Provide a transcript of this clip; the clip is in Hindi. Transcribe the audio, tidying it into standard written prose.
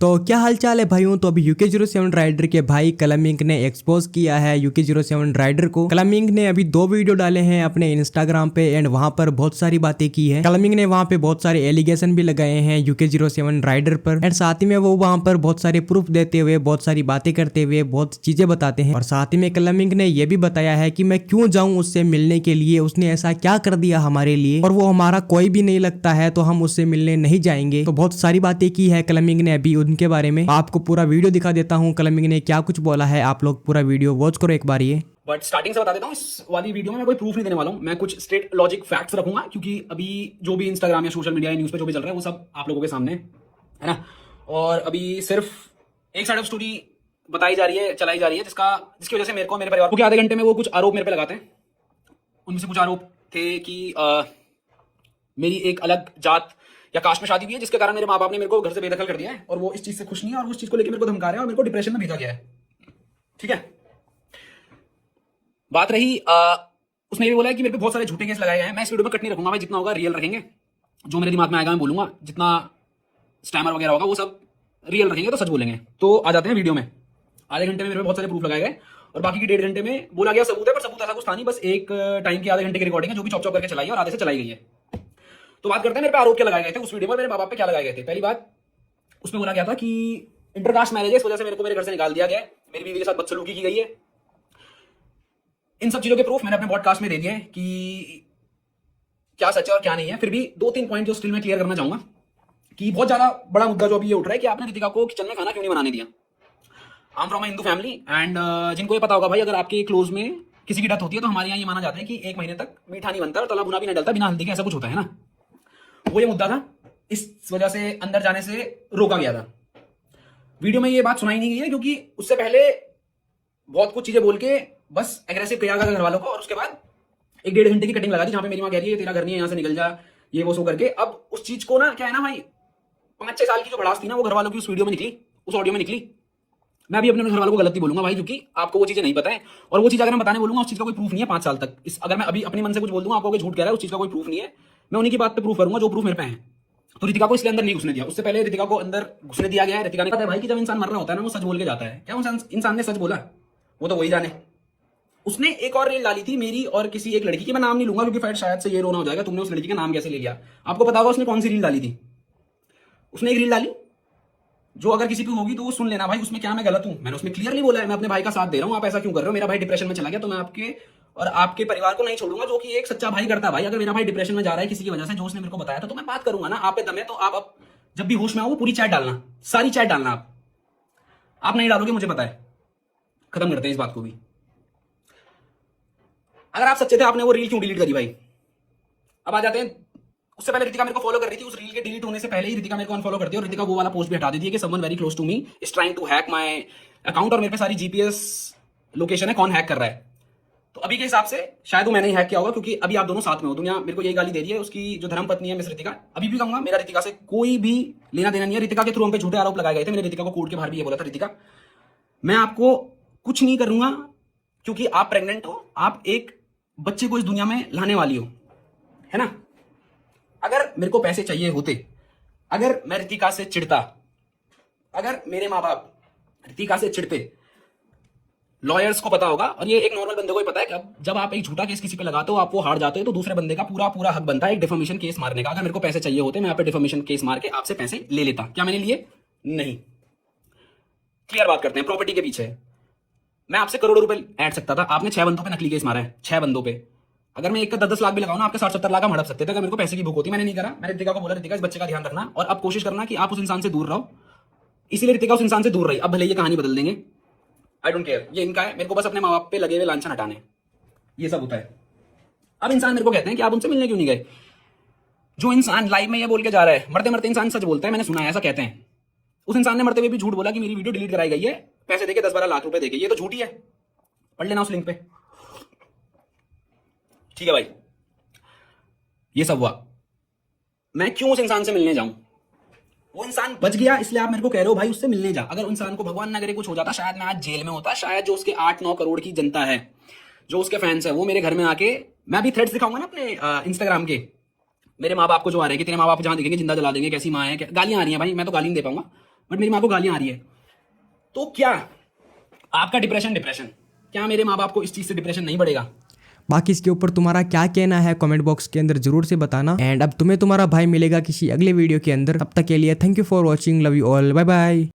तो क्या हालचाल है भाइयों। तो अभी UK07 राइडर के भाई कलमिंग ने एक्सपोज किया है UK07 राइडर को। कलमिंग ने अभी 2 वीडियो डाले हैं अपने इंस्टाग्राम पे एंड वहां पर बहुत सारी बातें की है। कलमिंग ने वहां पे बहुत सारे एलिगेशन भी लगाए हैं UK07 राइडर पर एंड साथ ही में वो वहां पर बहुत सारे प्रूफ देते हुए, बहुत सारी बातें करते हुए, बहुत चीजें बताते हैं। और साथ ही में कलमिंग ने यह भी बताया है कि मैं क्यों जाऊं उससे मिलने के लिए, उसने ऐसा क्या कर दिया हमारे लिए और वो हमारा कोई भी नहीं लगता है तो हम उससे मिलने नहीं जाएंगे। तो बहुत सारी बातें की है कलमिंग ने अभी उनके बारे में। आपको पूरा वीडियो दिखा देता हूँ कलमिंग ने क्या कुछ बोला है। आप लोग पूरा वीडियो वॉच करो एक बार। ये बट स्टार्टिंग से बता देता हूँ, इस वाली वीडियो में मैं कोई प्रूफ नहीं देने वाला हूँ। मैं कुछ स्ट्रेट लॉजिक फैक्ट्स रखूंगा क्योंकि अभी जो भी इंस्टाग्राम या सोशल मीडिया या न्यूज़ पे जो भी चल रहा है वो सब आप लोगों के सामने है ना। और अभी सिर्फ एक साइड ऑफ स्टोरी बताई जा रही है, चलाई जा रही है, जिसकी वजह से मेरे को, मेरे परिवार को आधे घंटे में वो कुछ आरोप मेरे पे लगाते हैं। उनमें से कुछ आरोप थे कि मेरी एक अलग जात या कास्ट में शादी हुई है, जिसके कारण मेरे माँ बाप ने मेरे को घर से बेदखल कर दिया है और वो इस चीज से खुश नहीं है और उस चीज को लेकर मेरे को धमका रहे हैं और मेरे को डिप्रेशन में भेजा गया है। ठीक है, बात रही उसने ये बोला है कि मेरे पे बहुत सारे झूठे केस लगाए गए हैं। मैं इस वीडियो में कट नहीं रखूंगा भाई, जितना होगा रियल रखेंगे। जो मेरे दिमाग में आएगा मैं बोलूंगा, जितना स्टैमर वगैरह होगा वो सब रियल रखेंगे, तो सच बोलेंगे। तो आ जाते हैं वीडियो में। आधे घंटे में मेरे पे बहुत सारे प्रूफ लगाए गए और बाकी की 1.5 घंटे में बोला गया सबूत है, पर सबूत ऐसा कुछ था नहीं। बस एक टाइम की आधे घंटे की रिकॉर्डिंग है जो भी चॉप चॉप करके चलाई है और आधे से चलाई गई है। तो बात करते हैं मेरे पे आरोप क्या लगाए गए थे उस वीडियो में, मेरे माँ बाप पे क्या लगाए गए थे। पहली बात, उसमें बोला गया था कि इंटरकास्ट मैरिज है, इस वजह से मेरे को मेरे घर से निकाल दिया गया है, मेरी बीवी के साथ बदसलूकी की गई है। इन सब चीजों के प्रूफ मैंने अपने पॉडकास्ट में दे दिए हैं कि क्या सच है और क्या नहीं है। फिर भी 2-3 पॉइंट जो स्टिल मैं क्लियर करना चाहूंगा कि बहुत ज्यादा बड़ा मुद्दा जो अभी ये उठ रहा है कि आपने रितिका को किचन में खाना क्यों नहीं बनाने दिया। I am from Hindu family and जिनको ये पता होगा भाई, अगर आपके क्लोज में किसी की डेथ होती है तो हमारे यहाँ ये माना जाता है कि 1 महीने तक मीठा नहीं बनता और तला भुना भी नहीं डलता बिना हल्दी के, ऐसा कुछ होता है ना। वो ये मुद्दा था, इस वजह से अंदर जाने से रोका गया था। वीडियो में ये बात सुनाई नहीं गई है क्योंकि उससे पहले बहुत कुछ चीजें बोल के बस एग्रेसिव किया गया घर वालों को और उसके बाद 1-1.5 घंटे की कटिंग लगा दी जहां पे मेरी मां कह रही है तेरा घर नहीं है, यहाँ से निकल जा, ये वो सो करके। अब उस चीज को ना, क्या है ना भाई, 5-6 साल की जो भड़ास थी ना वो घर वालों की उस वीडियो में निकली, उस ऑडियो में निकली। मैं भी अपने घर वालों को गलत नहीं बोलूंगा भाई, क्योंकि आपको वो चीजें नहीं पता है और वो चीज अगर मैं बताने बोलूंगा उस चीज का कोई प्रूफ नहीं है 5 साल तक। अगर मैं अभी अपने मन से कुछ बोल दूंगा आपको झूठ कह रहा है, उस चीज का कोई प्रूफ नहीं है। मैं उन्हीं की बात पे प्रूफ करूंगा जो प्रूफ मेरे पे है। तो रितिका को इसलिए अंदर नहीं घुसने दिया, उससे पहले रितिका को अंदर घुसने दिया गया है। रितिका ने कहा भाई कि जब इंसान मर रहा होता है ना वो सच बोल के जाता है। क्या इंसान ने सच बोला? वो तो वही जाने। उसने एक और रील डाली थी मेरी और किसी एक लड़की की, मैं नाम नहीं लूंगा क्योंकि फिर शायद से ये रोना हो जाएगा, तुमने उस लड़की का नाम कैसे ले लिया। आपको पता होगा उसने कौन सी रील डाली थी? उसने एक रील डाली जो अगर किसी की होगी तो वो सुन लेना भाई। उसमें क्या मैं गलत हूं? मैंने उसमें क्लियरली बोला है मैं अपने भाई का साथ दे रहा हूं, आप ऐसा क्यों कर रहे हो? मेरा भाई डिप्रेशन में चला गया तो मैं आपके और आपके परिवार को नहीं छोड़ूंगा, जो कि एक सच्चा भाई करता है। भाई अगर मेरा भाई डिप्रेशन में जा रहा है किसी की वजह से, जो उसने मेरे को बताया था, तो मैं बात करूंगा ना। आप पे दम है तो आप अब जब भी होश में आओ पूरी चैट डालना, सारी चैट डालना। आप नहीं डालोगे मुझे पता है। खत्म करते हैं इस बात को भी। अगर आप सच्चे थे आपने वो रील क्यों डिलीट करी भाई? अब आ जाते हैं, उससे पहले रितिका मेरे को फॉलो कर रही थी, उस रील के डिलीट होने से पहले ही रितिका मेरे को अनफॉलो कर दिया और रितिका वो वाला पोस्ट भी हटा देती है कि someone very close to me is trying to hack my account, और मेरे पे सारी जीपीएस लोकेशन है कौन हैक कर रहा है। तो अभी के हिसाब से शायद वो मैंने ही हैक किया होगा क्योंकि अभी आप दोनों साथ में हो। दुनिया मेरे को यही गाली दे रही है, उसकी जो धर्म पत्नी है मिस रितिका। अभी भी कहूंगा मेरा रितिका से कोई भी लेना देना नहीं है। रितिका के थ्रू हम पे झूठे आरोप लगाए गए थे। मैंने रितिका को कोर्ट के बाहर भी ये बोला था, रितिका मैं आपको कुछ नहीं करूंगा क्योंकि आप प्रेग्नेंट हो, आप एक बच्चे को इस दुनिया में लाने वाली हो, है ना। अगर मेरे को पैसे चाहिए होते, अगर मैं रितिका से चिढ़ता, अगर मेरे माँ बाप रितिका से चिढ़ते, लॉयर्स को पता होगा और ये एक नॉर्मल बंदे को ही पता है कि अब जब आप एक झूठा केस किसी पे लगाते हो, आप वो हार जाते हो, तो दूसरे बंदे का पूरा पूरा हक बनता है एक डिफेमेशन केस मारने का। अगर मेरे को पैसे चाहिए होते, मैं आप पे डिफेमेशन केस मार के आपसे पैसे ले लेता। क्या मैंने लिए? नहीं। क्लियर बात करते हैं। प्रॉपर्टी के पीछे मैं आपसे करोड़ों रुपए ऐड सकता था। आपने 6 बंदों पे नकली केस मारा है, 6 बंदों पे। अगर मैं एक का 10-10 लाख भी लगाऊं ना, आपके 60-70 लाख हम हड़प सकते थे अगर मेरे को पैसे की भूख होती। मैंने नहीं करा। मैंने रितिका को बोला रितिका इस बच्चे का ध्यान रखना और अब कोशिश करना कि आप उस इंसान से दूर रहो। इसीलिए रितिका उस इंसान से दूर रही। अब भले ये कहानी बदल देंगे, आई डोंट केयर, ये इनका है। मेरे को बस अपने माँ बाप पे लगे हुए लांछन हटाने, ये सब होता है। अब इंसान मेरे को कहते हैं कि आप उनसे मिलने क्यों नहीं गए। जो इंसान लाइव में ये बोल के जा रहा है, मरते मरते इंसान सच बोलता है, मैंने सुना है ऐसा कहते हैं। उस इंसान ने मरते हुए भी झूठ बोला कि मेरी वीडियो डिलीट कराई गई है पैसे देके, 10-12 लाख रुपए देके। ये तो झूठी है, पढ़ लेना उस लिंक पे। ठीक है भाई, ये सब हुआ। मैं क्यों उस इंसान से मिलने जाऊं? वो इंसान बच गया इसलिए आप मेरे को कह रहे हो भाई उससे मिलने जा। अगर इंसान को भगवान ना करे कुछ हो जाता, शायद मैं आज जेल में होता। शायद जो उसके 8-9 करोड़ की जनता है, जो उसके फैंस है, वो मेरे घर में आके, मैं भी थ्रेड्स दिखाऊंगा ना अपने इंस्टाग्राम के, मेरे माँ बाप को जो आ रहे हैं कि तेरे माँ बाप जहां दिखेंगे जिंदा जला देंगे, कैसी माँ है, गालियां आ रही हैं भाई। मैं तो गाली नहीं दे पाऊंगा, बट मेरी माँ को गालियां आ रही है। तो क्या आपका डिप्रेशन क्या मेरे माँ बाप को इस चीज से डिप्रेशन नहीं बढ़ेगा? बाकी इसके ऊपर तुम्हारा क्या कहना है कमेंट बॉक्स के अंदर जरूर से बताना। एंड अब तुम्हें तुम्हारा भाई मिलेगा किसी अगले वीडियो के अंदर। तब तक के लिए thank you for watching, love you all, bye bye.